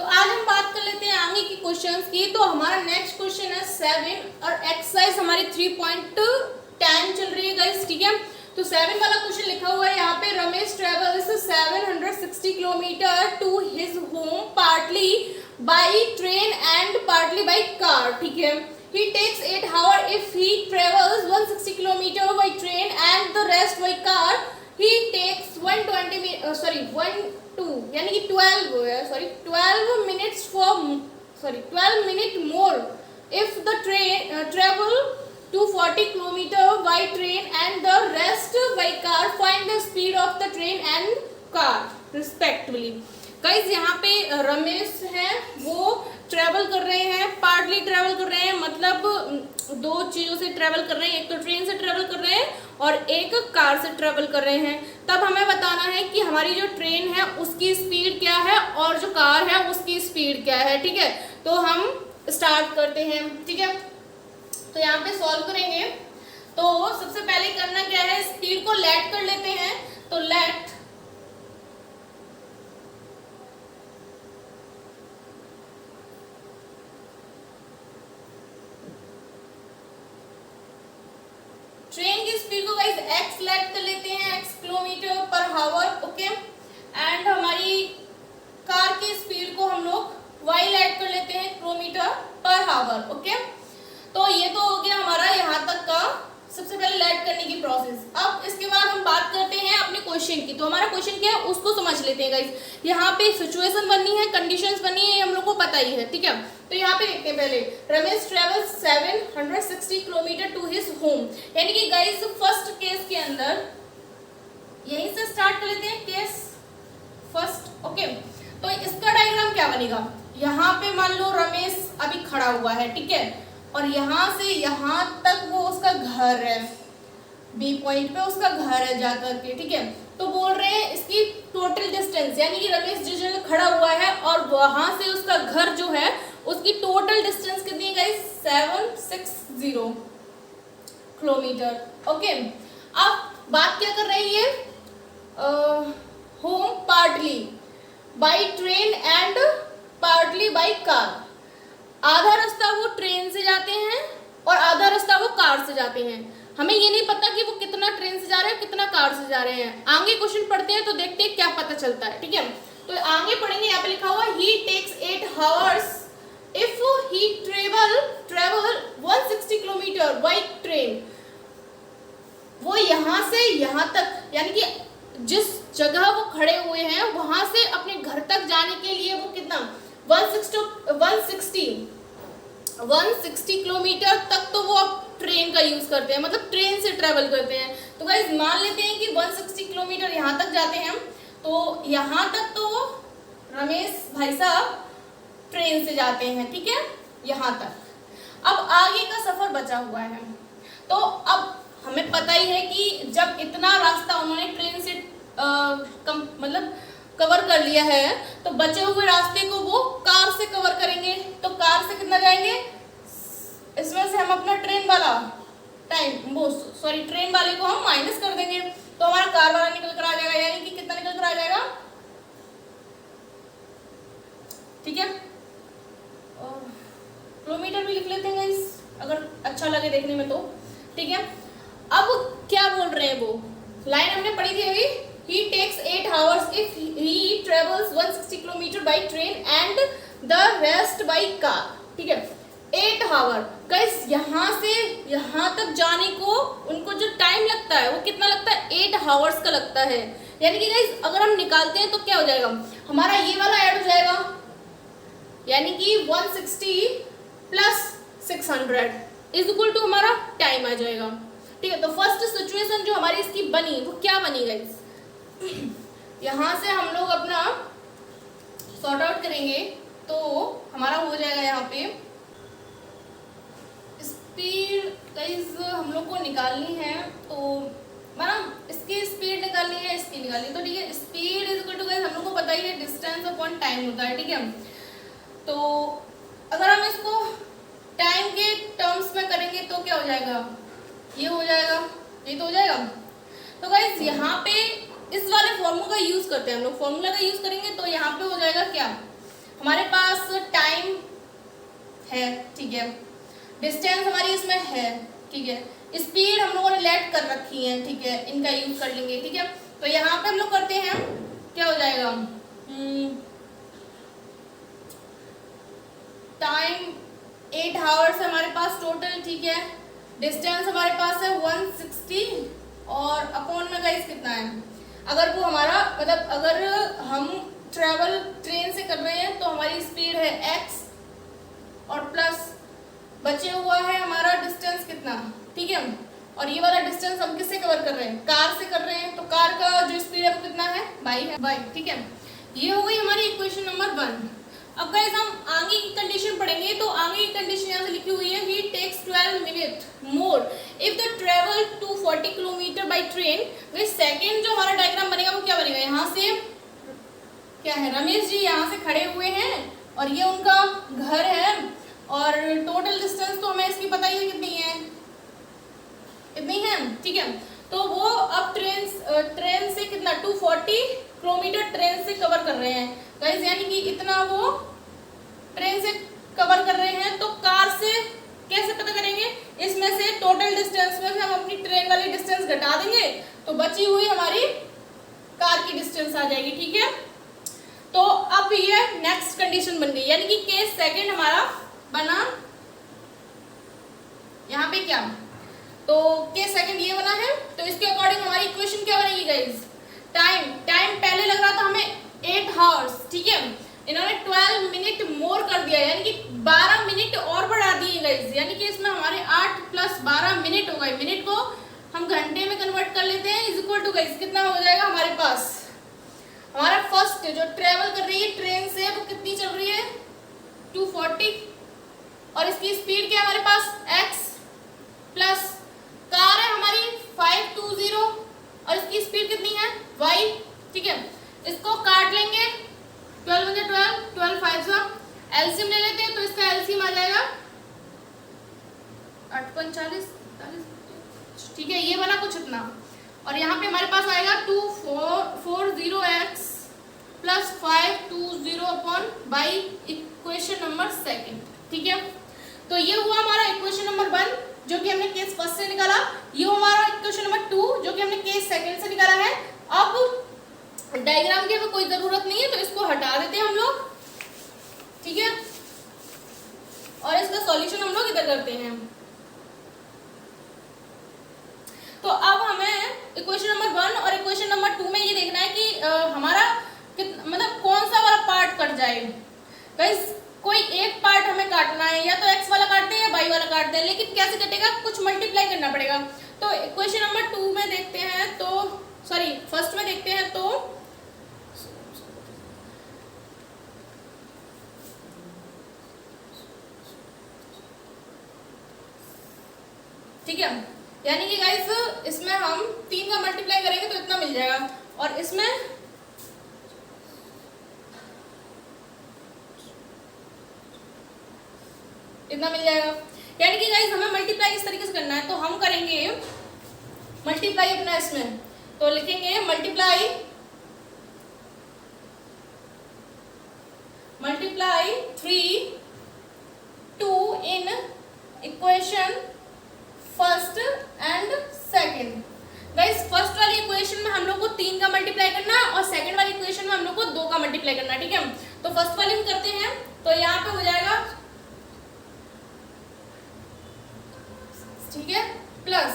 तो आज हम बात कर लेते हैं आगे की क्वेश्चंस की। तो हमारा नेक्स्ट क्वेश्चन है 7 और एक्सरसाइज हमारी 3.10 चल रही है गाइस, ठीक है। तो 7 वाला क्वेश्चन लिखा हुआ है यहाँ पे, Ramesh travels 760 kilometre to his home partly by train and partly by car, ठीक है। He takes 8 hours if he travels 160 kilometer by train and the rest by car. He takes 12 minutes 12 minutes more if the train travel 240 kilometer by train and the rest by car. Find the speed of the train and car respectively. Guys यहाँ पे रमेश हैं, वो travel कर रहे हैं, partly travel कर रहे हैं, मतलब दो चीज़ों से ट्रैवल कर रहे हैं, एक तो ट्रेन से ट्रैवल कर रहे हैं और एक कार से ट्रैवल कर रहे हैं। तब हमें बताना है कि हमारी जो ट्रेन है उसकी स्पीड क्या है और जो कार है उसकी स्पीड क्या है, ठीक है। तो हम स्टार्ट करते हैं, ठीक है। तो यहाँ पे सॉल्व करेंगे। तो सबसे पहले करना क्या है, स्पीड को लेट कर लेते हैं। तो लेट ट्रेन की स्पीड को गाइस x लेट कर लेते हैं, x kilometre per hour, okay. And हमारी कार की स्पीड को हम लोग y लेट कर लेते हैं, किलोमीटर पर हावर, ओके। तो ये तो हो गया हमारा यहाँ तक का सबसे पहले लेट करने की प्रोसेस। अब इसके बाद हम बात करते हैं अपने क्वेश्चन की। तो हमारा क्वेश्चन क्या है उसको समझ लेते हैं गाइस। यहाँ पे सिचुएशन बनी है, कंडीशंस बनी है, ये हम लोग को पता ही है, ठीक है। तो यहाँ पे देखते हैं पहले, Ramesh travels 760 kilometre to his home, यानी कि गाइस फर्स्ट केस के अंदर यहीं से स्टार्ट कर लेते हैं, केस फर्स्ट, ओके। तो इसका डायग्राम क्या बनेगा, यहाँ पे मान लो रमेश अभी खड़ा हुआ है, ठीक है, और यहाँ से यहाँ तक वो उसका घर है, बी पॉइंट पे उसका घर है जाकर के, ठीक है। तो बोल रहे हैं इसकी टोटल डिस्टेंस, यानी कि रमेश जिस जगह खड़ा हुआ है और वहां से उसका घर जो है उसकी टोटल डिस्टेंस कितनी है गाइस, 760 किलोमीटर, ओके। अब बात क्या कर रही है, home partly by train and partly by car. आधा रास्ता वो ट्रेन से जाते हैं और आधा रास्ता वो कार से जाते हैं। हमें ये नहीं पता कि वो कितना ट्रेन से जा रहे हैं कितना कार से जा रहे हैं। आगे क्वेश्चन पढ़ते हैं तो देखते हैं क्या पता चलता है, ठीक है। तो आगे पढ़ेंगे, यहाँ पे लिखा हुआ he takes 8 hours if he travel 160 kilometre by train. वो यहाँ से यहाँ तक, यानी कि जिस जगह वो खड़े हुए हैं वहां से अपने घर तक जाने के लिए वो कितना 160 किलोमीटर तक तो वो अब ट्रेन का यूज करते हैं, मतलब ट्रेन से ट्रेवल करते हैं। तो गाइस मान लेते हैं कि 160 किलोमीटर यहाँ तक जाते हैं, तो यहाँ तक तो रमेश भाई साहब ट्रेन से जाते हैं, ठीक है, यहाँ तक। अब आगे का सफर बचा हुआ है। तो अब हमें पता ही है कि जब इतना रास्ता उन्होंने ट्रेन से मतलब कवर कर लिया है तो बचे हुए रास्ते को वो कार से कवर करेंगे। तो कार से कितना जाएंगे, इसमें से हम अपना ट्रेन वाला ट्रेन वाले को हम माइनस कर देंगे, तो हमारा कार वाला निकल कर आ जाएगा, यानी कि कितना निकल कर आ जाएगा, ठीक है। किलोमीटर भी लिख लेते हैं गाइस अगर अच्छा लगे देखने में, तो ठीक है। अब क्या बोल रहे हैं, वो लाइन हमने पढ़ी थी अभी, he takes 8 hours if he travels 160 kilometer by train and the rest by car, ठीक है। 8 hour गाइस, यहाँ से यहाँ तक जाने को उनको जो टाइम लगता है वो कितना लगता है, 8 hours का लगता है। यानी कि गाइस अगर हम निकालते हैं तो क्या हो जाएगा, हमारा ये वाला ऐड हो जाएगा, यानी कि 160 प्लस 600 इज इक्वल टू हमारा टाइम आ जाएगा, ठीक है। तो फर्स्ट सिचुएशन जो हमारी इसकी बनी वो क्या बनी गाइस, यहाँ से हम लोग अपना सॉर्ट आउट करेंगे तो हमारा हो जाएगा यहाँ पे स्पीड गाइस हम लोग को निकालनी है। तो माना इसकी स्पीड निकालनी है, इसकी निकालनी है, तो ठीक है। Speed is equal to guys हम लोग को पता ही है डिस्टेंस अपॉन टाइम होता है, ठीक है। तो अगर हम इसको टाइम के टर्म्स में करेंगे तो क्या हो जाएगा, ये हो जाएगा, ये तो हो जाएगा। तो गाइस यहाँ पे इस वाले फॉर्मूला का यूज करते हैं हम लोग, फॉर्मूला का यूज करेंगे तो यहाँ पे हो जाएगा क्या, हमारे पास है, ठीक है, डिस्टेंस हमारी इसमें है, ठीक है, स्पीड हम लोगों ने लेट कर रखी है, ठीक है, इनका यूज कर लेंगे, ठीक है। तो यहाँ पे हम लोग करते हैं, क्या हो जाएगा, टाइम 8 आवर्स हमारे पास टोटल, ठीक है, डिस्टेंस हमारे पास है 160 और अपॉन में गाइस कितना है, अगर वो हमारा मतलब अगर हम ट्रेवल ट्रेन से कर रहे हैं तो हमारी स्पीड है x और प्लस बचे हुआ है हमारा डिस्टेंस कितना, ठीक है, और ये वाला डिस्टेंस हम किससे कवर कर रहे हैं, कार से कर रहे हैं, तो कार का जो स्पीड है वो कितना है, बाई, ठीक है। ये हो गई हमारी इक्वेशन नंबर 1। अब गाइस हम आगे की कंडीशन पढ़ेंगे, तो आगे की कंडीशन यहाँ से लिखी हुई है, he takes 12 minute more if the travel 240 kilometre by train. Guys second जो हमारा डायग्राम बनेगा वो क्या बनेगा, यहाँ से क्या है, रमेश जी यहाँ से खड़े हुए हैं और ये उनका घर है और टोटल डिस्टेंस तो हमें इसकी पता ही है कितनी है, इतनी है, ठीक है। तो वो अब ट्रेन से कितना 240 किलोमीटर ट्रेन से कवर कर रहे हैं गाइस, यानी कि इतना वो ट्रेन से कवर कर रहे हैं। तो कार से कैसे पता करेंगे, इसमें से टोटल डिस्टेंस में से हम अपनी ट्रेन वाली डिस्टेंस घटा देंगे तो बची हुई हमारी कार की डिस्टेंस आ जाएगी, ठीक है। तो अब ये नेक्स्ट कंडीशन बन गई, यानी कि केस सेकंड हमारा बना यहाँ पे क्या, तो केस सेकंड ये बना है। तो इसके अकॉर्डिंग हमारी इक्वेशन क्या बनेगी गाइस, टाइम पहले लग रहा था हमें 8 आवर्स, ठीक है, इन्होंने 12 मिनट मोर कर दिया, यानी कि 12 मिनट और बढ़ा दिए गाइस, यानी कि इसमें हमारे 8 + 12 मिनट हो गए। मिनट को हम घंटे में कन्वर्ट कर लेते हैं, इज इक्वल टू गाइस कितना हो जाएगा हमारे पास, हमारा फर्स्ट जो ट्रेवल कर रही है ट्रेन से वो कितनी चल रही है 240 और इसकी स्पीड क्या है हमारे पास x प्लस कार है हमारी 520 और इसकी स्पीड कितनी है y, ठीक है। इसको काट लेंगे 12 में 12 5 से एलसीएम ले लेते हैं, तो इसका एलसीएम आ जाएगा 8 × 40 ठीक है, ये बना कुछ इतना। और यहाँ पे हमारे पास आएगा 240x plus 520 upon by equation number second, ठीक है। तो ये हुआ हमारा इक्वेशन नंबर 1 जो कि हमने केस फर्स्ट से निकाला, ये हमारा इक्वेशन नंबर 2 जो कि हमने केस सेकंड से निकाला है। अब डायग्राम की कोई जरूरत नहीं है तो इसको हटा देते हैं हम लोग, ठीक है, और इसका सॉल्यूशन हम लोग इधर करते हैं। तो अब हमें इक्वेशन नंबर 1 और इक्वेशन नंबर 2 में ये देखना है कि हमारा मतलब कौन सा वाला पार्ट कट जाए। गाइस कोई एक पार्ट हमें काटना है, या तो x वाला काटते हैं या y वाला काटते हैं, लेकिन कैसे कटेगा, कुछ मल्टीप्लाई करना पड़ेगा। तो इक्वेशन नंबर 2 में देखते हैं, तो सॉरी फर्स्ट में देखते हैं, तो ठीक है, यानी कि गाइस इसमें हम 3 का मल्टीप्लाई करेंगे तो इतना मिल जाएगा और इसमें इतना मिल जाएगा। यानी कि गाइस हमें मल्टीप्लाई इस तरीके से करना है, तो हम करेंगे मल्टीप्लाई अपना इसमें, तो लिखेंगे multiply 3 2 in equation first and second. Guys first वाली इक्वेशन में हम लोग को 3 का मल्टीप्लाई करना है और सेकंड वाली इक्वेशन में हम लोग को 2 का मल्टीप्लाई करना है, ठीक है। तो फर्स्ट वाली हम करते हैं, तो यहाँ पे हो जाएगा, ठीक है, प्लस,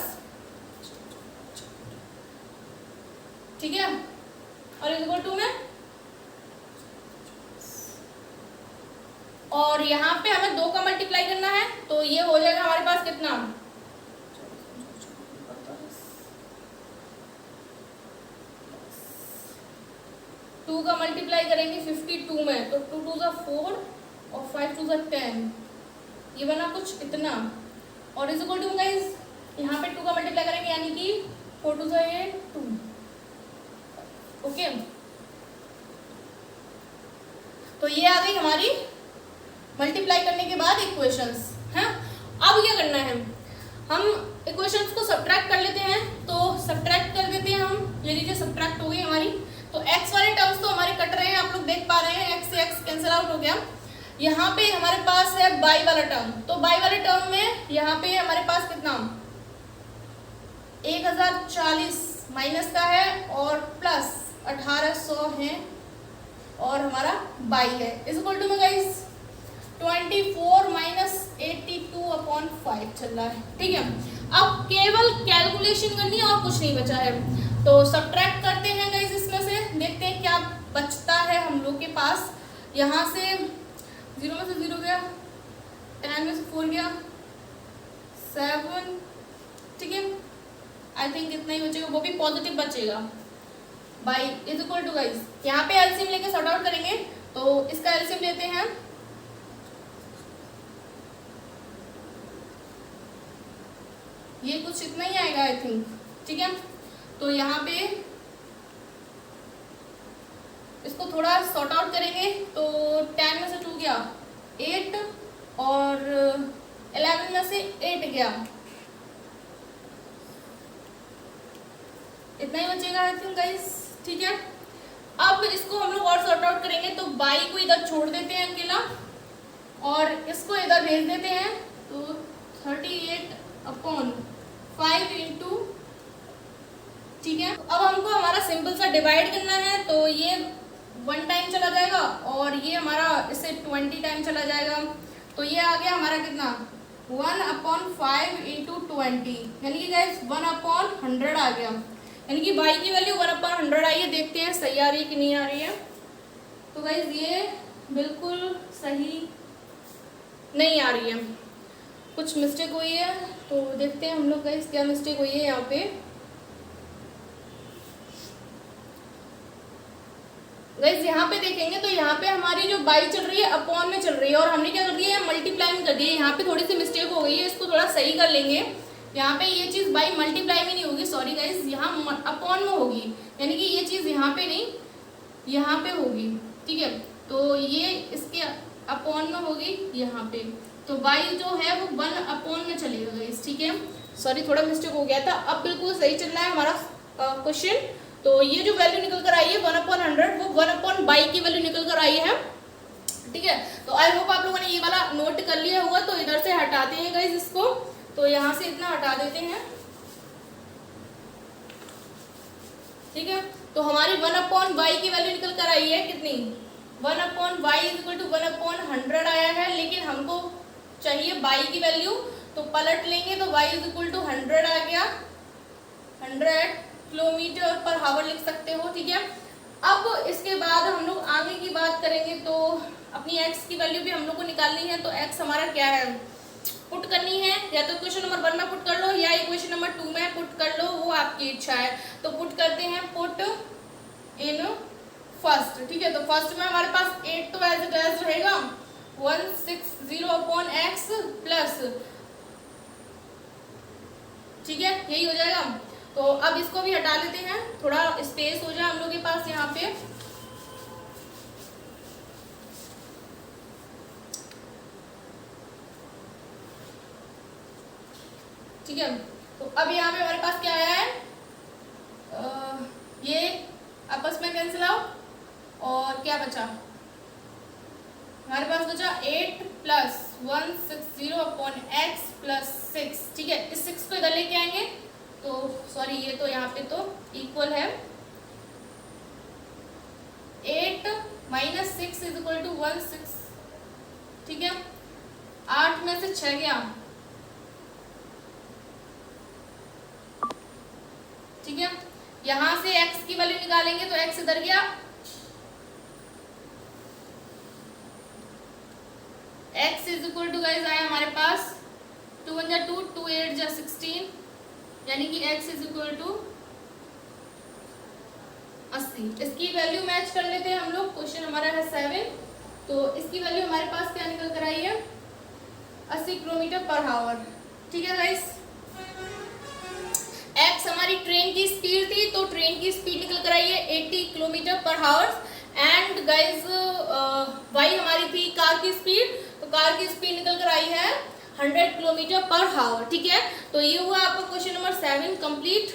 ठीक है, और इक्वल टू में, और यहाँ पे हमें 2 का मल्टीप्लाई करना है, तो ये हो जाएगा हमारे पास कितना 2 का मल्टीप्लाई करेंगे 52 में, तो 2 2 4 और 5 2 10, ये बना कुछ इतना, और इज इक्वल टू गाइस यहाँ पे 2 का मल्टीप्लाई करेंगे, यानी कि 4 2 8 2, ओके। तो ये आ गई हमारी मल्टीप्लाई करने के बाद इक्वेशंस हैं। अब क्या करना है, हम इक्वेशंस को सब्ट्रैक्ट कर लेते हैं, तो सब्ट्रैक्ट कर देते हैं हम, ये लीजिए सब्ट्रैक्ट हो गई हमारी। तो x वाले टर्म्स तो हमारे कट रहे हैं, आप लोग देख पा रहे हैं, x से x कैंसिल आउट हो गया। यहाँ पे हमारे पास है बाई वाला टर्म, तो बाई वाले टर्म में यहाँ पे हमारे पास कितना 1040 माइनस का है और प्लस 1800 है और हमारा बाई है इज इक्वल टू में गाइस 24 माइनस 82/5 चल रहा है। ठीक है, अब केवल कैलकुलेशन करनी है और कुछ नहीं बचा है, तो सब्ट्रैक्ट करते हैं गाइस इसमें से, देखते हैं क्या बचता है हम लोग के पास। यहाँ से 0 में से 0 गया, 10 में से 4 गया, 7, ठीक है, आई थिंक इतना ही बचेगा, वो भी पॉजिटिव बचेगा। Y is equal to guys यहाँ पे एलसीएम लेके सॉर्ट आउट करेंगे, तो इसका एलसीएम लेते हैं, ये कुछ इतना ही आएगा आई थिंक। ठीक है, तो यहाँ पे इसको थोड़ा सॉर्ट आउट करेंगे, तो 10 में से 2 गया 8 और 11 में से 8 गया, इतना ही बचेगा आई थिंक गाइस। ठीक है, अब इसको हम लोग और सॉर्ट आउट करेंगे, तो बाई को इधर छोड़ देते हैं अकेला और इसको इधर भेज देते हैं, तो 38/5 इंटू, ठीक है। अब हमको हमारा सिंपल सा डिवाइड करना है, तो ये 1 टाइम चला जाएगा और ये हमारा इससे 20 टाइम चला जाएगा, तो ये आ गया हमारा कितना 1/5 इंटू 20, यानी कि गाइस 1/100 आ गया, यानी कि बाई की वैल्यू 1/100 आई है। देखते हैं सही आ रही है कि नहीं आ रही है, तो गाइस ये बिल्कुल सही नहीं आ रही है, कुछ मिस्टेक हुई है, तो देखते हैं हम लोग गाइस क्या मिस्टेक हुई है यहाँ पे। गाइस यहाँ पे देखेंगे तो यहाँ पे हमारी जो बाई चल रही है अपॉन में चल रही है और हमने क्या कर दिया है मल्टीप्लाई में कर दिया है, यहाँ पे थोड़ी सी मिस्टेक हो गई है, इसको थोड़ा सही कर लेंगे। यहाँ पे ये चीज़ बाई मल्टीप्लाई में नहीं होगी, सॉरी गाइस, यहाँ अपॉन में होगी, यानी कि ये चीज़ यहाँ पे नहीं यहाँ पे होगी। ठीक है, तो ये इसके अपॉन में होगी यहाँ पे, तो बाई जो है वो 1/, में चलेगा गाइस। ठीक है, सॉरी थोड़ा मिस्टेक हो गया था, अब बिल्कुल सही चल रहा है हमारा क्वेश्चन। तो ये जो वैल्यू निकल कर आई है 1/100, वो 1/बाई की वैल्यू निकल कर आई है। ठीक है, तो आई होप आप लोगों ने ये वाला नोट कर लिया होगा, तो इधर से हटाते हैं गाइस इसको, तो यहाँ से इतना हटा देते हैं। ठीक है, तो हमारी 1/बाई की वैल्यू निकल कर आई है कितनी 1/y इज इक्वल टू 1/100 आया है, लेकिन हमको चाहिए बाई की वैल्यू, तो पलट लेंगे तो y इज इक्वल टू 100 आ गया, 100 किलोमीटर पर हावर लिख सकते हो। ठीक है, अब इसके बाद हम लोग आगे की बात करेंगे, तो अपनी x की वैल्यू भी हम लोग को निकालनी है, तो x हमारा क्या है पुट करनी है, या तो इक्वेशन नंबर 1 में पुट कर लो या इक्वेशन नंबर 2 में पुट कर लो, वो आपकी इच्छा है। तो पुट करते हैं, पुट इन फर्स्ट। ठीक है, तो फर्स्ट में हमारे पास 8 तो एज इट इज रहेगा 160/x प्लस, ठीक है यही हो जाएगा। तो अब इसको भी हटा लेते हैं, थोड़ा स्पेस हो जाए हम लोग के पास यहाँ पे। ठीक है, तो अब यहाँ पे हमारे पास क्या आया है, ये आपस में कैंसिल आउट, और क्या बचा हमारे पास बचा 8 प्लस 160/x प्लस 6। ठीक है, इस 6 को इधर लेके आएंगे, तो सॉरी ये तो यहाँ पे तो इक्वल है 8 माइनस 6 इज इक्वल टू 16। ठीक है, 8 में से 6 गया, ठीक है, यहां से x की वैल्यू निकालेंगे तो x इधर गया, x is equal to guys आया हमारे पास 2 1 जा 2, 2 8 जा 16, यानी कि x इज इक्वल टू 80। इसकी वैल्यू मैच कर लेते हैं हम लोग, क्वेश्चन हमारा है 7, तो इसकी वैल्यू हमारे पास क्या निकल कर आई है 80 किलोमीटर पर आवर। ठीक है गाइस, x हमारी ट्रेन की स्पीड थी, तो ट्रेन की स्पीड निकल कर आई है 80 kilometre per hour, and guys y हमारी थी कार की स्पीड, तो कार की स्पीड निकल कर आई है 100 किलोमीटर पर आवर। ठीक है, तो ये हुआ आपका क्वेश्चन नंबर 7 कंप्लीट।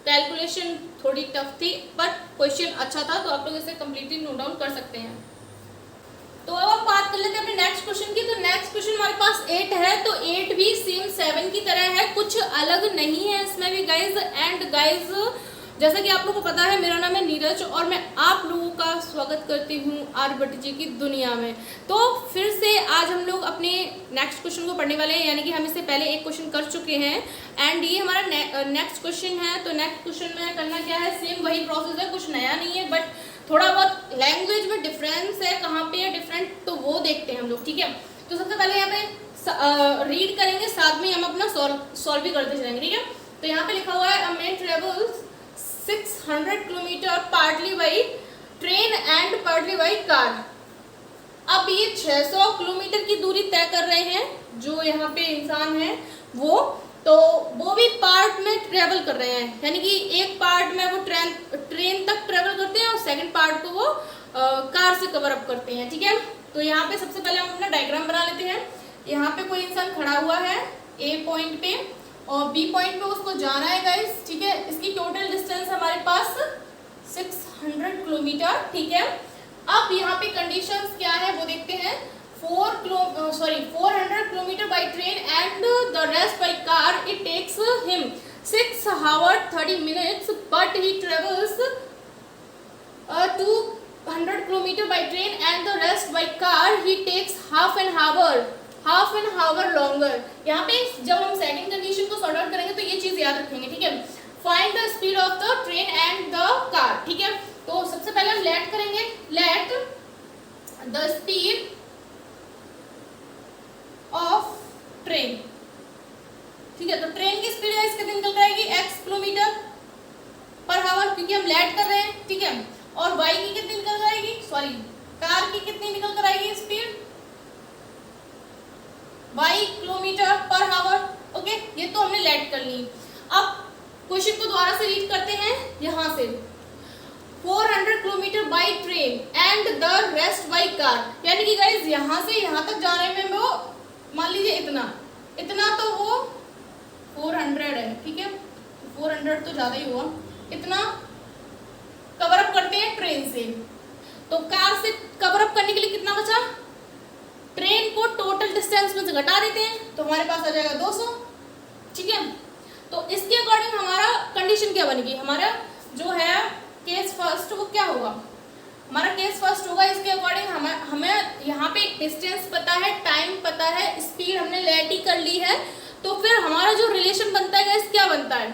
कैलकुलेशन थोड़ी टफ थी बट क्वेश्चन अच्छा था, तो आप लोग इसे कंप्लीटली नोट डाउन कर सकते हैं। तो अब नेक्स्ट क्वेश्चन की। तो नेक्स्ट क्वेश्चन हमारे पास 8 है, तो 8 भी सेम 7 की तरह है, कुछ अलग नहीं है इसमें भी गाइज। एंड गाइज जैसा कि आप लोगों को पता है, मेरा नाम है नीरज और मैं आप लोगों का स्वागत करती हूँ आर्यभट्ट जी की दुनिया में। तो फिर से आज हम लोग अपने नेक्स्ट क्वेश्चन को पढ़ने वाले हैं, यानी कि हम इससे पहले एक क्वेश्चन कर चुके हैं एंड ये हमारा नेक्स्ट क्वेश्चन है। तो नेक्स्ट क्वेश्चन में करना क्या है, सेम वही प्रोसेस है, कुछ नया नहीं है, बट थोड़ा बहुत लैंग्वेज में डिफरेंस है, कहाँ पे है डिफरेंट तो वो देखते हैं हम लोग, ठीक है। तो सबसे पहले यहाँ पे रीड करेंगे, साथ में हम अपना सॉल्व भी करते चलेंगे, ठीक है। तो यहाँ पे लिखा हुआ है, a man travels 600 kilometre partly by train and partly by car. अब ये 600 किलोमीटर की दूरी तय कर रहे हैं जो यहाँ पे इंसान है वो, तो वो भी पार्ट में ट्रेवल कर रहे हैं, यानी कि एक पार्ट में वो ट्रेन तक ट्रेवल करते हैं और सेकंड पार्ट को वो कार से कवर अप करते हैं, ठीक है। तो यहाँ पे सबसे पहले हम अपना डायग्राम बना लेते हैं। यहाँ पे कोई इंसान खड़ा हुआ है ए पॉइंट पे और बी पॉइंट पे उसको जाना है गाइस, ठीक है। इसकी टोटल डिस्टेंस हमारे पास 600 किलोमीटर, ठीक है। अब यहाँ पे कंडीशंस क्या है वो देखते हैं। 400 kilometre by train and the rest by car, it takes him 6 hours 30 minutes, but he travels 200 kilometer by train and the rest by car, he takes half an hour longer। यहाँ पे जब हम second condition को sort out करेंगे तो ये चीज याद रखेंगे, ठीक है। Find the speed of the train and the car, ठीक है। तो सबसे पहले हम लेट करेंगे, let the speed of train, ठीक है। तो ट्रेन की स्पीड है इसके निकल जाएगी x किलोमीटर पर आवर, क्योंकि हम लेट कर रहे हैं, ठीक है। और y की कितनी निकल जाएगी, सॉरी कार की कितनी निकल कर आएगी speed, y kilometre per hour, okay. ये तो हमने लेट कर ली। अब क्वेश्चन को दोबारा से रीड करते हैं यहाँ से। 400 kilometre by train and the rest by car, यानी कि गाइज यहाँ से यहाँ तक जाने में वो मान लीजिए इतना तो वो 400 है, ठीक है। 400 तो ज्यादा ही हुआ, इतना कवर अप करते हैं ट्रेन से। तो कार से कवर अप करने के लिए कितना बचा, ट्रेन को टोटल डिस्टेंस में से घटा देते हैं तो हमारे पास आ जाएगा 200, ठीक है। तो इसके अकॉर्डिंग हमारा कंडीशन क्या बनेगी, हमारा जो है केस फर्स्ट वो क्या होगा, हमारा केस फर्स्ट होगा। इसके अकॉर्डिंग हमें यहाँ पे डिस्टेंस पता है, टाइम पता है, स्पीड हमने लेट ही कर ली है, तो फिर हमारा जो रिलेशन बनता है गाइस क्या बनता है,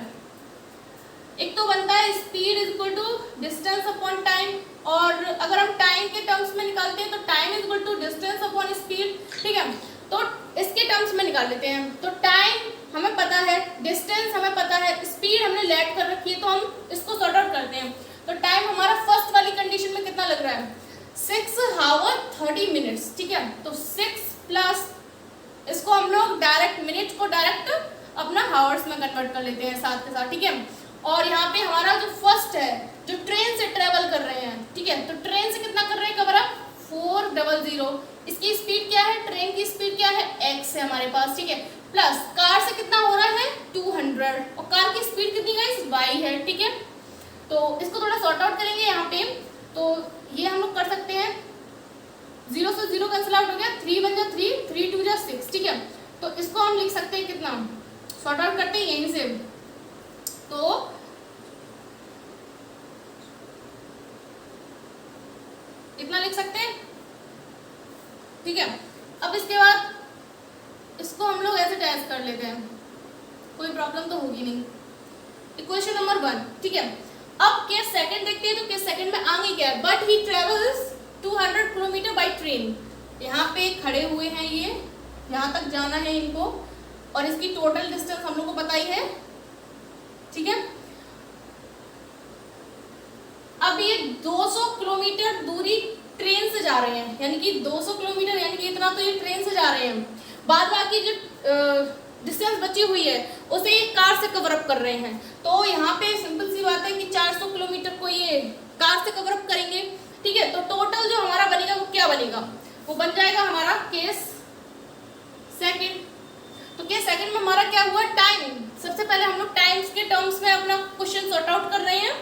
एक तो बनता है speed is equal to distance upon time, और अगर हम टाइम के टर्म्स में निकालते हैं तो time is equal to distance upon speed, ठीक है। तो इसके टर्म्स में निकाल लेते हैं। तो टाइम हमें पता है, डिस्टेंस हमें पता है, स्पीड हमने लेट कर रखी है, तो हम इसको सॉर्ट आउट करते हैं। तो टाइम हमारा फर्स्ट वाली कंडीशन में कितना लग रहा है, 6 hours 30 minutes, ठीक है। तो 6 प्लस इसको हम लोग डायरेक्ट मिनट को डायरेक्ट अपना हावर्स में कन्वर्ट कर लेते हैं साथ के साथ, ठीक है। और यहाँ पे हमारा जो फर्स्ट है जो ट्रेन से ट्रेवल कर रहे हैं, ठीक है। तो ट्रेन से कितना कर रहे हैं कवर अप 400, इसकी स्पीड क्या है, ट्रेन की स्पीड क्या है x है हमारे पास, ठीक है। प्लस कार से कितना हो रहा है 200 और कार की स्पीड कितनी गाइस y है, ठीक है। तो इसको थोड़ा सॉर्ट आउट करेंगे यहाँ पे, तो ये हम लोग कर सकते हैं, 0 से 0 कैंसिल आउट हो गया, 3 1 जा 3, 3 2 जा 6, ठीक है। तो इसको हम लिख सकते हैं कितना, सॉर्ट आउट करते हैं यहीं से, तो इतना लिख सकते हैं, ठीक है। अब इसके बाद इसको हम लोग ऐसे टेस्ट कर लेते हैं, कोई प्रॉब्लम तो होगी नहीं। इक्वेशन नंबर 1, ठीक है। अब केस सेकंड देखते हैं, तो केस सेकंड में आगे क्या है, but he travels 200 kilometre by train. यहाँ पे खड़े हुए हैं, ये यहाँ तक जाना है इनको, और इसकी टोटल डिस्टेंस हम लोग को पता ही है, ठीक है। अब ये 200 किलोमीटर दूरी ट्रेन से जा रहे हैं, यानी कि 200 किलोमीटर, यानी कि इतना तो ये ट्रेन से जा रहे हैं। बाद बाकी जो डिस्टेंस बची हुई है उसे ये कार से कवर अप कर रहे हैं। तो यहाँ पे सिंपल सी बात है कि 400 किलोमीटर को ये कार से कवर अप करेंगे, ठीक है। तो टोटल जो हमारा बनेगा वो क्या बनेगा, वो बन जाएगा हमारा केस सेकंड। तो केस सेकंड में हमारा क्या हुआ, टाइम। सबसे पहले हम लोग टाइम्स के टर्म्स में अपना क्वेश्चन सॉर्ट आउट कर रहे हैं,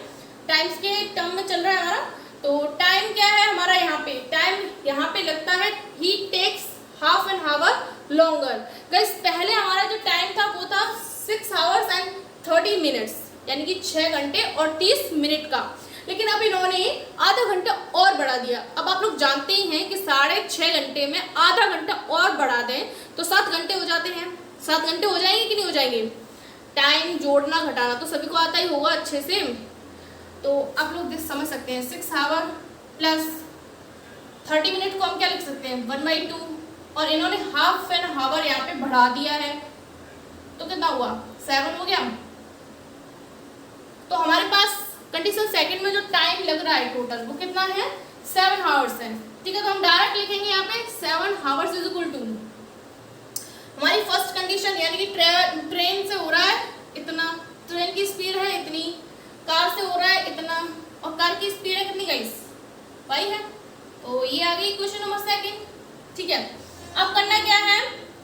टाइम्स के टर्म में चल रहा है हमारा। तो टाइम क्या है हमारा, यहाँ पे टाइम यहाँ पे लगता है he takes half an hour longer. Guys पहले हमारा जो टाइम था वो था 6 आवर्स एंड 30 मिनट्स, यानी कि 6 घंटे और 30 मिनट का, लेकिन अब इन्होंने आधा घंटा और बढ़ा दिया। अब आप लोग जानते ही हैं कि 6.5 घंटे में आधा घंटा और बढ़ा दें तो 7 घंटे हो जाते हैं। 7 घंटे हो जाएंगे कि नहीं हो जाएंगे? टाइम जोड़ना घटाना तो सभी को आता ही होगा अच्छे से, तो आप लोग समझ सकते हैं 6 आवर प्लस 30 मिनट को हम क्या लिख सकते हैं 1/2, और इन्होंने हाफ एन आवर यहाँ पे बढ़ा दिया है तो कितना हुआ 7 हो गया। तो हमारे पास कंडीशन सेकंड में जो टाइम लग रहा है टोटल वो कितना है 7 आवर्स है। ठीक है, तो हम डायरेक्ट लिखेंगे यहाँ पे 7 आवर्स इज इक्वल टू हमारी फर्स्ट कंडीशन, यानी कि ट्रेन से हो रहा है इतना, ट्रेन की स्पीड है इतनी, कार से हो रहा है इतना, और कार की स्पीड है कितनी गाइस y है। तो ये आ गई इक्वेशन नंबर सेकंड। ठीक है, अब करना क्या है,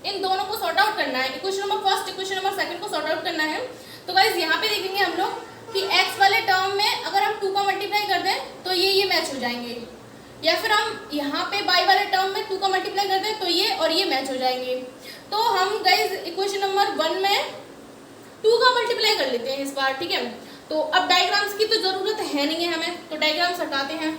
इन दोनों को सॉर्ट आउट करना है, equation number first equation number second को सॉर्ट आउट करना है। तो गाइस यहाँ पे देखेंगे हम लोग कि x वाले टर्म में अगर हम 2 का मल्टीप्लाई कर दें तो ये मैच हो जाएंगे, या फिर हम यहाँ पे y वाले टर्म में 2 का मल्टीप्लाई कर दें तो ये और ये मैच हो जाएंगे। तो हम गाइस इक्वेशन नंबर 1 में 2 का मल्टीप्लाई कर लेते हैं इस बार। ठीक है, तो अब डायग्राम्स की तो जरूरत है नहीं है हमें, तो डायग्राम्स हटाते हैं।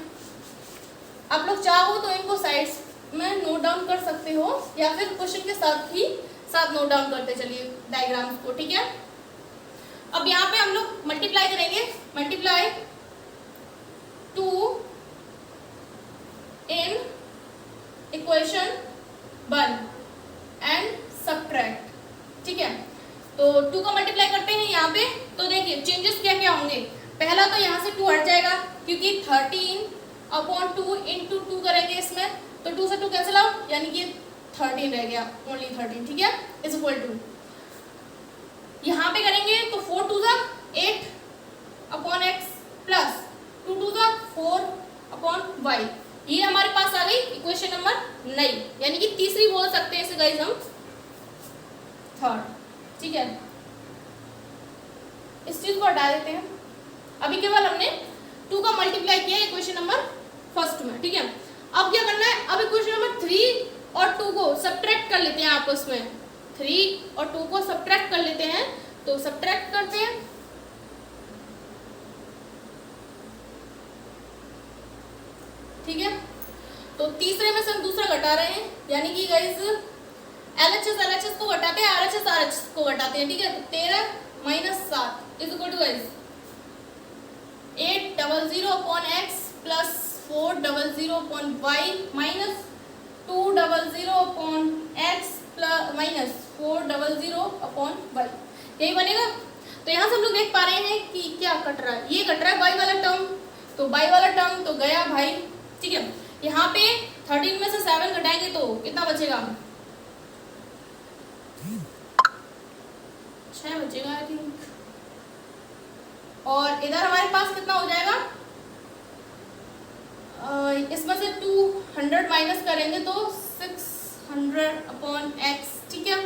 आप लोग चाहो तो इनको साइड्स में नोट डाउन कर सकते हो, या फिर क्वेश्चन के साथ नोट डाउन करते चलिए डायग्राम्स को। ठीक है, अब यहाँ पे हम लोग मल्टीप्लाई करेंगे, multiply 2 in equation 1 and subtract. ठीक है, तो 2 का मल्टीप्लाई करते हैं यहाँ पे, तो देखिए चेंजेस क्या क्या होंगे। पहला तो यहाँ से 2 हट जाएगा क्योंकि 13/2 इंटू 2 करेंगे इसमें, तो 2 से 2 कैंसिल आउट, यानी कि 13 रह गया, ओनली 13। ठीक है, इज इक्वल टू यहाँ पे करेंगे तो 4 2 8/x प्लस 2 2 4/y, ये हमारे पास आ गई इक्वेशन नंबर नई, यानी कि तीसरी बोल सकते हैं इसे गाइस हम थर्ड। ठीक है, इस चीज को हटा देते हैं। अभी केवल हमने 2 का मल्टीप्लाई किया इक्वेशन नंबर फर्स्ट में। ठीक है, अब क्या करना है, अब इक्वेशन नंबर 3 और 2 को सब्ट्रैक्ट कर लेते हैं आपस में, 3 और 2 को सब्ट्रैक्ट कर लेते हैं, तो सब्ट्रैक्ट करते हैं। ठीक है, तो तीसरे में से हम दूसरा घटा रहे हैं, यानी कि गाइस LHS को घटाते हैं, RHS को घटाते हैं। ठीक है, तो 13 - 7 is equal to guys 800/x plus 400/y minus 200/x plus minus 400/y, यही बनेगा। तो यहाँ से हम लोग देख पा रहे हैं कि क्या कट रहा है, ये कट रहा है y वाला टर्म, तो y वाला टर्म तो गया भाई। ठीक है, यहाँ पे 13 में से 7 घटाएंगे तो कितना बचेगा 6 बचेगा आई थिंक, और इधर हमारे पास कितना हो जाएगा, इसमें से 200 माइनस करेंगे तो 600/x। ठीक है,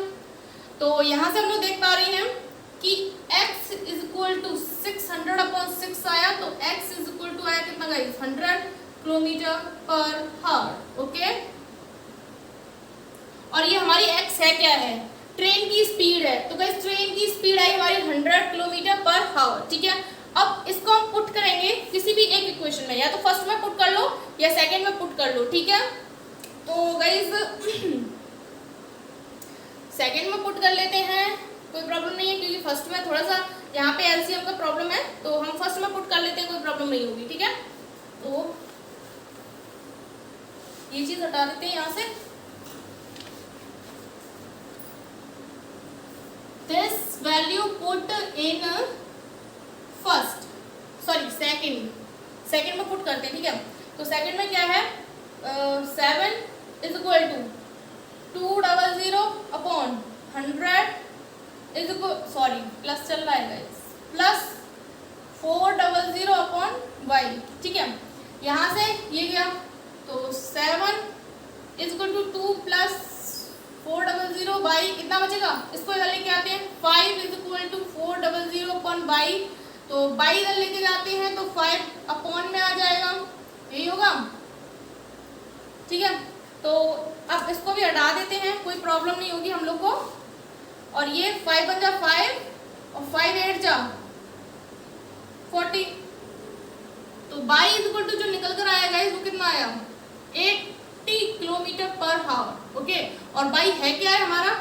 तो यहाँ से हम लोग देख पा रहे हैं कि x इज इक्वल टू 600/6 आया, तो x इज इक्वल टू आया कितना गाइस 100 km/h। ओके, और ये हमारी x है क्या है, ट्रेन की स्पीड है, तो गाइस ट्रेन की स्पीड आई हमारी 100 km/h। ठीक है, अब इसको हम पुट करेंगे किसी भी एक इक्वेशन में, या तो फर्स्ट में पुट कर लो या सेकंड में पुट कर लो। ठीक है, तो गाइस सेकंड में पुट कर लेते हैं, कोई प्रॉब्लम नहीं है, क्योंकि फर्स्ट में थोड़ा सा यहाँ पे एलसीएम का प्रॉब्लम है, तो हम फर्स्ट में पुट कर लेते हैं, कोई प्रॉब्लम नहीं होगी। ठीक है, तो ये चीज हटा देते हैं यहाँ से। This value put in first, sorry second में पुट करते हैं। ठीक है, तो सेकंड में क्या है 7 is equal to 200/100 is equal, sorry plus चल रहा है गाइस, प्लस 400/y। ठीक है, यहाँ से ये गया तो 7 is equal to 2 plus 400/y कितना बचेगा, इसको इधर लेके आते हैं, 5 इज इक्वल टू 400/y, तो y इधर लेके जाते हैं तो 5 में आ जाएगा, यही होगा। ठीक है, तो अब अब इसको भी हटा देते हैं, कोई प्रॉब्लम नहीं होगी हम लोग को। और ये 5 × 5 और 5 8 जा 40। तो बाई इज इक्वल टू जो निकल कर आया गाइस वो कितना आया 80 किलोमीटर पर आवर। ओके, और बाई है क्या है हमारा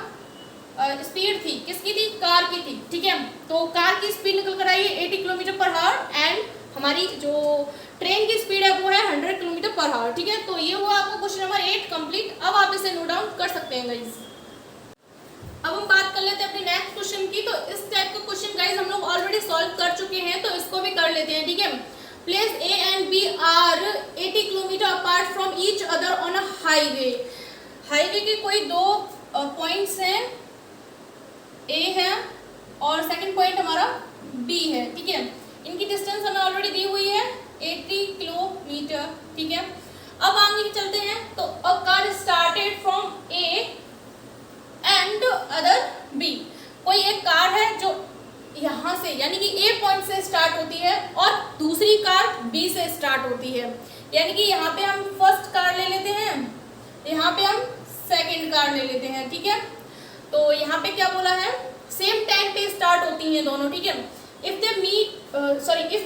स्पीड थी, किसकी थी, कार की थी। ठीक है, तो कार की स्पीड निकल कर आई है 80 किलोमीटर पर आवर एंड हमारी जो ट्रेन की स्पीड है वो है 100 किलोमीटर पर आवर। ठीक है, तो ये हुआ आपका क्वेश्चन नंबर 8 कंप्लीट। अब आप इसे नोट डाउन कर सकते हैं गाइस। अब हम बात कर लेते हैं अपने नेक्स्ट क्वेश्चन की। तो इस टाइप का क्वेश्चन गाइस हम लोग ऑलरेडी सॉल्व कर चुके हैं, तो इसको भी कर लेते हैं। ठीक है, place A and B are 80 kilometre apart from each other on a highway. Highway के कोई दो पॉइंट्स हैं, A है और सेकंड पॉइंट हमारा B है। ठीक है, इनकी डिस्टेंस हमें ऑलरेडी दी हुई है 80 किलोमीटर। ठीक है, अब आगे चलते हैं। तो a car started from A and other B। कोई एक कार है जो यहाँ से यानी कि A पॉइंट से स्टार्ट होती है और दूसरी कार B से स्टार्ट होती है। यानी कि यहाँ पे हम फर्स्ट कार ले लेते हैं, यहाँ पे हम सेकंड कार ले लेते हैं। ठीक है, तो यहाँ पे क्या बोला है, सेम टाइम पे स्टार्ट होती हैं दोनों। ठीक है, if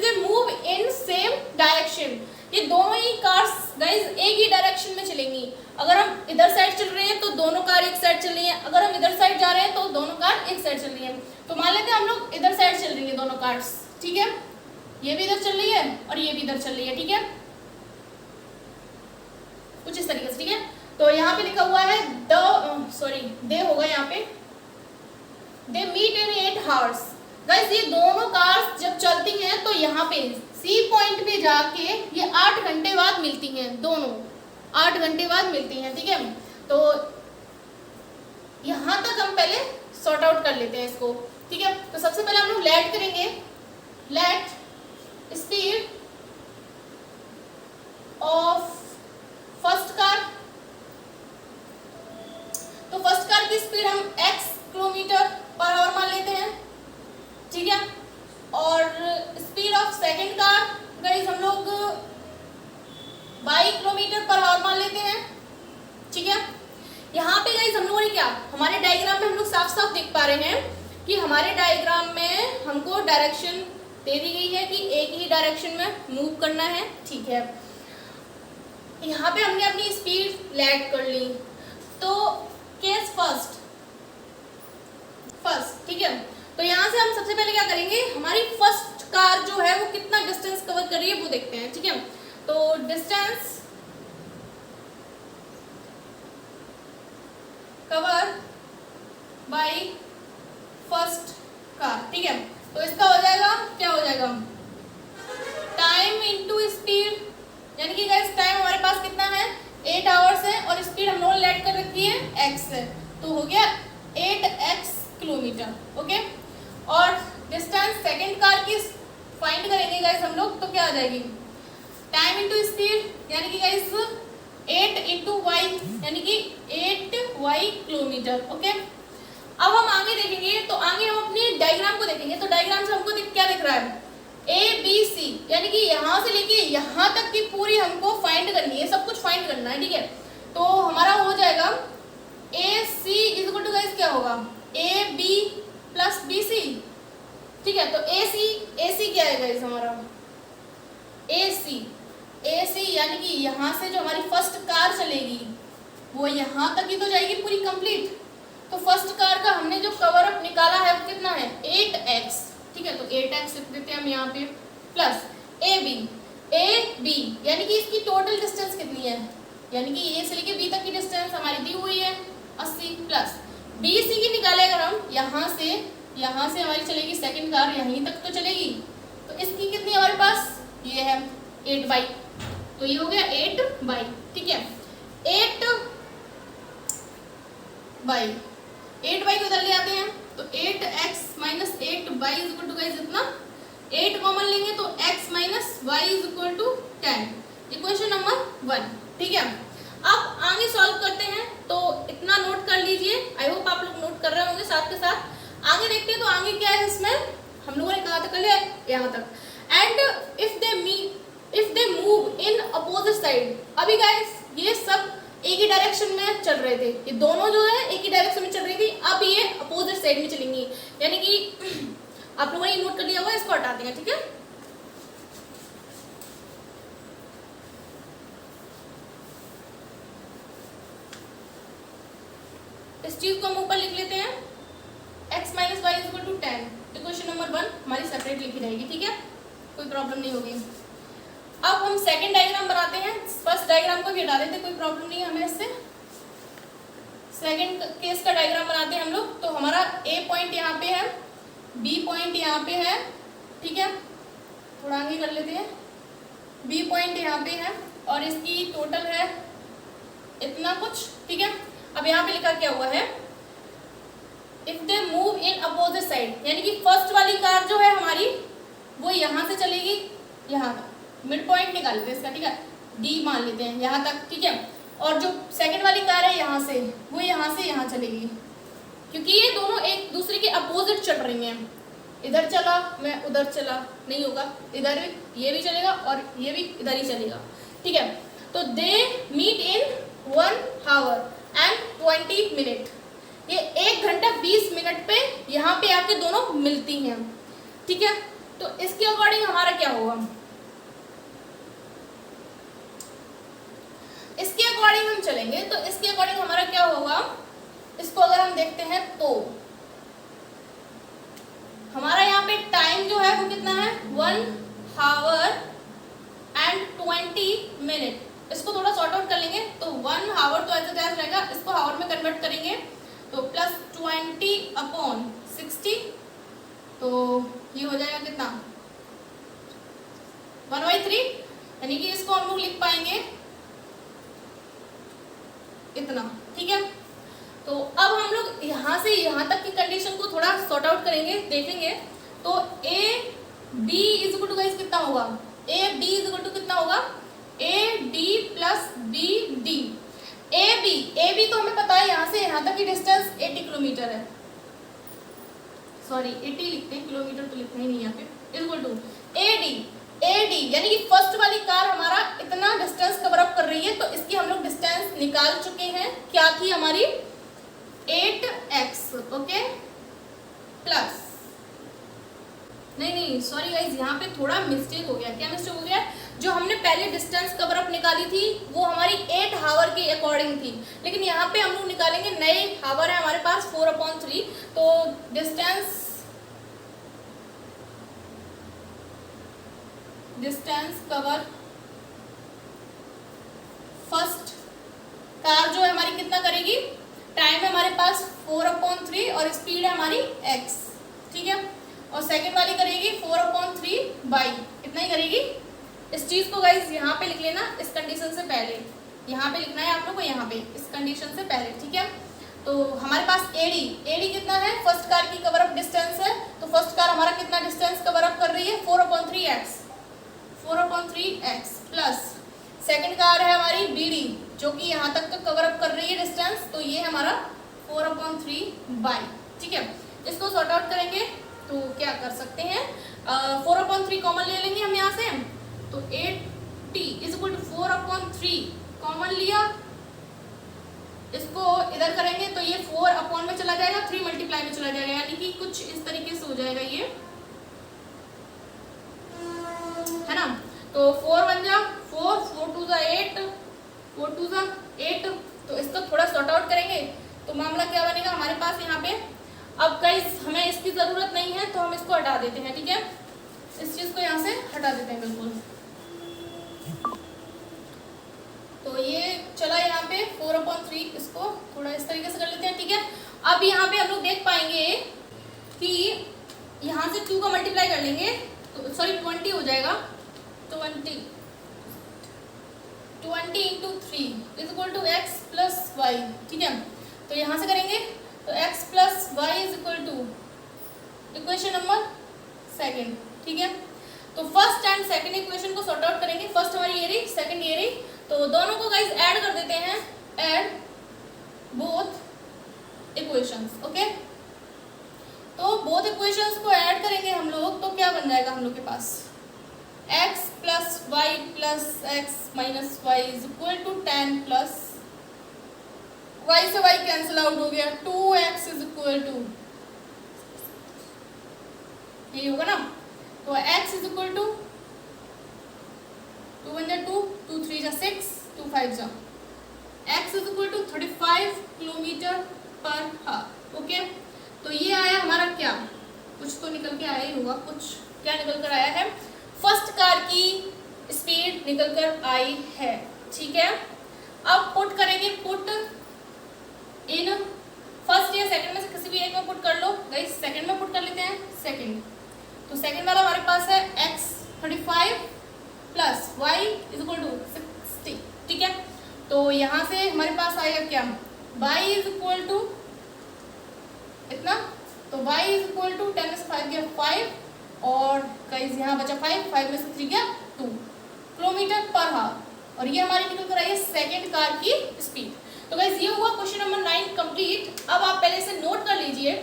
they move in same direction, ये दोनों ही कार्स गाइस एक ही डायरेक्शन में चलेंगी। अगर हम इधर साइड चल रहे हैं तो दोनों कार एक साइड चल रही है, अगर हम इधर साइड जा रहे हैं तो दोनों कार एक साइड चल रही है। तो मान लेते हैं हम लोग इधर साइड चल रही है दोनों कार्स। ठीक है, ये भी इधर चल रही है और ये भी इधर चल रही है। ठीक है, कुछ इस तरीके से। ठीक है, तो यहाँ पे लिखा हुआ है दे होगा यहाँ पे, they meet in 8 hours. Guys ये दोनों कार्स जब चलती हैं तो यहाँ पे सी पॉइंट पे जाके ये 8 घंटे बाद मिलती हैं, दोनों 8 घंटे बाद मिलती हैं। ठीक है, तो यहाँ तक हम पहले सॉर्ट आउट कर लेते हैं इसको। ठीक है, तो सबसे पहले हम लोग लेट करेंगे, let speed of first car. तो फर्स्ट कार की स्पीड हम x किलोमीटर पर आवर मान लेते हैं। ठीक है, और speed of second car guys हम लोग y किलोमीटर पर आवर मान लेते हैं। ठीक है, यहाँ पे गाइस हम लोगों ने क्या, हमारे डायग्राम में हम लोग साफ साफ देख पा रहे हैं कि हमारे डायग्राम में हमको डायरेक्शन दे दी गई है कि एक ही डायरेक्शन में मूव करना है। ठीक है, यहाँ पे हमने अपनी स्पीड लेट कर ली। तो केस फर्स्ट। ठीक है, तो यहाँ से हम सबसे पहले क्या करेंगे, हमारी फर्स्ट कार जो है वो कितना डिस्टेंस कवर कर रही है वो देखते हैं। ठीक है, तो distance cover by first car. ठीक है, तो इसका हो जाएगा, क्या हो जाएगा, टाइम इनटू स्पीड। यानी कि गाइस टाइम हमारे पास कितना है 8 आवर्स है और स्पीड हम लोगों ने लेट कर रखी है x है, तो हो गया 8x किलोमीटर। ओके, और डिस्टेंस सेकंड कार की फाइंड करेंगे गाइस हम लोग, तो क्या आ जाएगी, टाइम इनटू स्पीड यानी कि गाइस 8 × y यानी कि 8y किलोमीटर। ओके, अब हम आगे देखेंगे, तो आगे हम अपने डायग्राम को देखेंगे। तो डायग्राम से हमको क्या दिख रहा है, ABC यानी कि यहाँ से लेके यहाँ तक की पूरी हमको फाइंड करनी है, सब कुछ फाइंड करना है। ठीक है, तो हमारा हो जाएगा AC इक्वल टू गाइस क्या होगा, AB + BC। ठीक है, तो AC क्या है गाइस हमारा, AC यानी कि यहाँ से जो हमारी फर्स्ट कार चलेगी वो यहाँ तक ही तो जाएगी पूरी कंप्लीट। तो फर्स्ट कार का हमने जो कवर अप निकाला है वो कितना है 8x। ठीक है, तो 8x लिख देते हैं हम यहाँ पे, प्लस AB यानी कि इसकी टोटल डिस्टेंस कितनी है, यानी कि A से लेके B तक की डिस्टेंस हमारी दी हुई है 80, प्लस BC की निकाले अगर हम यहाँ से हमारी चलेगी सेकंड कार, यहीं तक तो चलेगी, तो इसकी कितनी हमारे पास, ये है 8y, तो ये हो गया 8y। ठीक है, 8y को इधर ले आते हैं, तो 8x - 8y equal to guys इतना 8 कॉमन लेंगे तो x - y equal to 10, equation number 1। ठीक है, अब आगे सॉल्व करते हैं, तो इतना नोट कर लीजिए, आई होप आप लोग नोट कर रहे होंगे साथ के साथ। आगे देखते हैं, तो आगे क्या है इसमें, हम लोगों ने कहा था कल यहाँ तक, and if they move in opposite side. अभी गाइस ये सब एक ही डायरेक्शन में चल रहे थे, ये दोनों जो है एक ही डायरेक्शन में चल रही थी, अब ये अपोजिट साइड में चलेंगी, यानी कि आप लोगों ने नोट कर लिया होगा, इसको हटा देंगे, ठीक है। इस चीज को हम ऊपर लिख लेते हैं, x minus Y equal to 10, equation number 1 हमारी सेपरेट लिखी रहेगी, ठीक है, कोई प्रॉब्लम नहीं होगी। अब हम सेकंड डायग्राम बनाते हैं, फर्स्ट डायग्राम को भी हटा देते, कोई प्रॉब्लम नहीं है हमें इससे। सेकंड केस का डायग्राम बनाते हैं हम लोग। तो हमारा ए पॉइंट यहाँ पे है, बी पॉइंट यहाँ पे है, ठीक है, थोड़ा आगे कर लेते हैं, बी पॉइंट यहाँ पे है और इसकी टोटल है इतना कुछ, ठीक है। अब यहाँ पे लिखा क्या हुआ है, if they move in opposite side, यानी कि फर्स्ट वाली कार जो है हमारी वो यहाँ से चलेगी यहाँ तक, मिड पॉइंट निकाल लेते हैं इसका, ठीक है, डी मान लेते हैं यहाँ तक, ठीक है। और जो सेकंड वाली कार है यहाँ से, वो यहाँ से यहाँ चलेगी, क्योंकि ये दोनों एक दूसरे के अपोजिट चल रही हैं। इधर चला मैं उधर चला नहीं होगा, इधर ये भी चलेगा और ये भी इधर ही चलेगा, ठीक है। तो they meet in 1 hour and 20 minute, ये 1 घंटा 20 मिनट पे यहाँ पे आके दोनों मिलती हैं, ठीक है। तो इसके अकॉर्डिंग हमारा क्या होगा, इसके अकॉर्डिंग हम चलेंगे, तो इसके अकॉर्डिंग हमारा क्या होगा, इसको अगर हम देखते हैं तो हमारा यहाँ पे टाइम जो है वो कितना है, 1 आवर एंड 20 मिनट। इसको थोड़ा सॉर्ट आउट कर लेंगे, तो 1 आवर तो ऐसे कैसे रहेगा, इसको आवर में कन्वर्ट करेंगे तो प्लस 20 अपॉन 60, तो ये हो जाएगा कितना 1/3, यानी कि इसको हम लोग लिख पाएंगे इतना, ठीक है। तो अब हम लोग यहाँ से यहाँ तक की कंडीशन को थोड़ा सॉर्ट आउट करेंगे, देखेंगे। तो A B is equal to guys कितना होगा, A B is equal to कितना होगा, A D plus B D. A B तो हमें पता है यहाँ से यहाँ तक की डिस्टेंस 80 किलोमीटर है, सॉरी 80 लिखते हैं, किलोमीटर तो लिखना ही नहीं यहाँ पे, इक्वल टू ए डी, यानी कि फर्स्ट वाली कार हमारा इतना डिस्टेंस कवर अप कर रही है, तो इसकी हम लोग डिस्टेंस निकाल चुके हैं, क्या थी हमारी 8x, ओके, प्लस नहीं सॉरी गाइज, यहाँ पे थोड़ा मिस्टेक हो गया। क्या मिस्टेक हो गया, जो हमने पहले डिस्टेंस कवर अप निकाली थी वो हमारी 8 आवर के अकॉर्डिंग थी, लेकिन यहाँ पे हम लोग निकालेंगे, नए आवर है हमारे पास 4/3, तो डिस्टेंस कवर फर्स्ट कार जो है हमारी कितना करेगी, टाइम है हमारे पास 4/3 और स्पीड है हमारी x, ठीक है, और सेकंड वाली करेगी 4/3 बाई इतना ही करेगी। इस चीज को गाइज यहाँ पे लिख लेना, इस कंडीशन से पहले यहाँ पे लिखना है आप लोग को, यहाँ पे इस कंडीशन से पहले, ठीक है। तो हमारे पास एडी कितना है, फर्स्ट कार की कवर अप डिस्टेंस है, तो फर्स्ट कार हमारा कितना डिस्टेंस कवर अप कर रही है 4/3x प्लस सेकंड कार है हमारी बीडी जो कि यहाँ तक का कवर अप कर रही है डिस्टेंस, तो ये है हमारा 4/3 बाई, ठीक है। इसको सॉर्ट आउट करेंगे तो क्या कर सकते हैं, 4/3 कॉमन ले लेंगे हम यहाँ से, तो 8t is equal to 4/3 common लिया, इसको इधर करेंगे तो ये 4 में चला जाएगा, 3 मल्टीप्लाई में चला जाएगा, यानी कि कुछ इस तरीके से हो जाएगा, ये है ना। तो 4 1 जा 4, 4 2 जा 8, 4 2 जा 8, तो इसको थोड़ा सॉर्ट आउट करेंगे तो मामला क्या बनेगा हमारे पास यहाँ पे। अब गाइस हमें इसकी ज़रूरत नहीं है तो हम इसको हटा देते हैं, ठीक है, इस चीज़ को यहाँ से हटा देते हैं बिल्कुल। तो ये चला यहाँ पे 4/3, इसको थोड़ा इस तरीके से कर लेते हैं, ठीक है। अब यहाँ पे हम लोग देख पाएंगे कि यहाँ से 2 का मल्टीप्लाई कर लेंगे तो सॉरी 20 हो जाएगा, 20 into 3 is equal to X plus Y, ठीक है। तो यहाँ से करेंगे तो x plus Y is equal to equation number 2, ठीक है। तो फर्स्ट एंड सेकंड इक्वेशन को सॉर्ट आउट करेंगे, फर्स्ट हमारी ये रही, सेकंड ये रही, तो दोनों को गाइस ऐड कर देते हैं, ऐड बोथ इक्वेशंस, ओके। तो बोथ इक्वेशंस को ऐड करेंगे हम लोग तो क्या बन जाएगा हम लोग के पास, x plus y plus x minus y is equal to 10 plus y से y कैंसिल आउट हो गया, 2x इज इक्वल टू, यही होगा ना, तो x is equal to 2 1 2, 2 3 6, 2 5 x is equal to 35 kilometre per hour. Okay, तो ये आया हमारा क्या, कुछ तो निकल के आया ही होगा, कुछ क्या निकल कर आया है, फर्स्ट कार की स्पीड निकल कर आई है। ठीक है, अब पुट करेंगे, पुट इन फर्स्ट या सेकंड में से किसी भी एक में पुट कर लो। गाइस सेकंड में पुट कर लेते हैं, सेकंड, तो सेकंड वाला हमारे पास है x 35 plus y is equal to 60। ठीक है, तो यहाँ से हमारे पास आएगा क्या, y इज इक्वल टू इतना, तो y इज इक्वल टू 10 में से 5 गया 5, और गाइस यहाँ बचा 5 में से 3 गया 2 किलोमीटर पर हावर, और ये हमारी निकल कर आई है सेकेंड कार की स्पीड। तो गाइस ये हुआ क्वेश्चन नंबर 9 कंप्लीट। अब आप पहले से नोट कर लीजिए।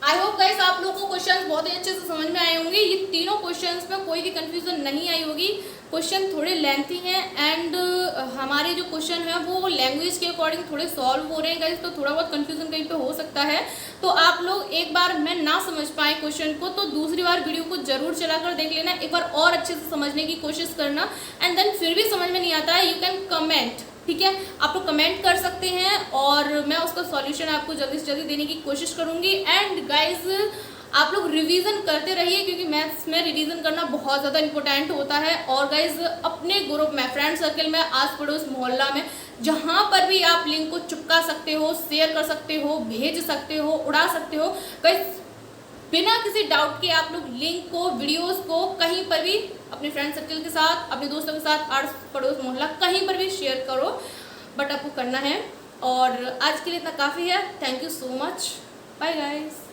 आई होप गाइस आप लोगों को क्वेश्चन बहुत ही अच्छे से समझ में आए होंगे। ये तीनों क्वेश्चंस में कोई भी कंफ्यूजन नहीं आई होगी। क्वेश्चन थोड़े लेंथी हैं एंड हमारे जो क्वेश्चन है वो लैंग्वेज के अकॉर्डिंग थोड़े सॉल्व हो रहे हैं गाइस, तो थोड़ा बहुत कंफ्यूजन कहीं पे हो सकता है। तो आप लोग एक बार मैं ना समझ पाए क्वेश्चन को तो दूसरी बार वीडियो को जरूर चलाकर देख लेना, एक बार और अच्छे से समझने की कोशिश करना, एंड देन फिर भी समझ में नहीं आता है, यू कैन कमेंट। ठीक है, आप लोग कमेंट कर सकते हैं और मैं उसका सॉल्यूशन आपको जल्दी से जल्दी देने की कोशिश करूंगी। एंड गाइज आप लोग रिवीजन करते रहिए, क्योंकि मैथ्स में रिवीजन करना बहुत ज़्यादा इंपॉर्टेंट होता है। और गाइज अपने ग्रुप में, फ्रेंड सर्कल में, आस पड़ोस मोहल्ला में, जहाँ पर भी आप लिंक को चिपका सकते हो, शेयर कर सकते हो, भेज सकते हो, उड़ा सकते हो। गाइज बिना किसी डाउट के आप लोग लिंक को, वीडियोस को कहीं पर भी अपने फ्रेंड सर्कल के साथ, अपने दोस्तों के साथ, आस पड़ोस मोहल्ला कहीं पर भी शेयर करो, बट आपको करना है। और आज के लिए इतना काफ़ी है। Thank you so much, bye guys.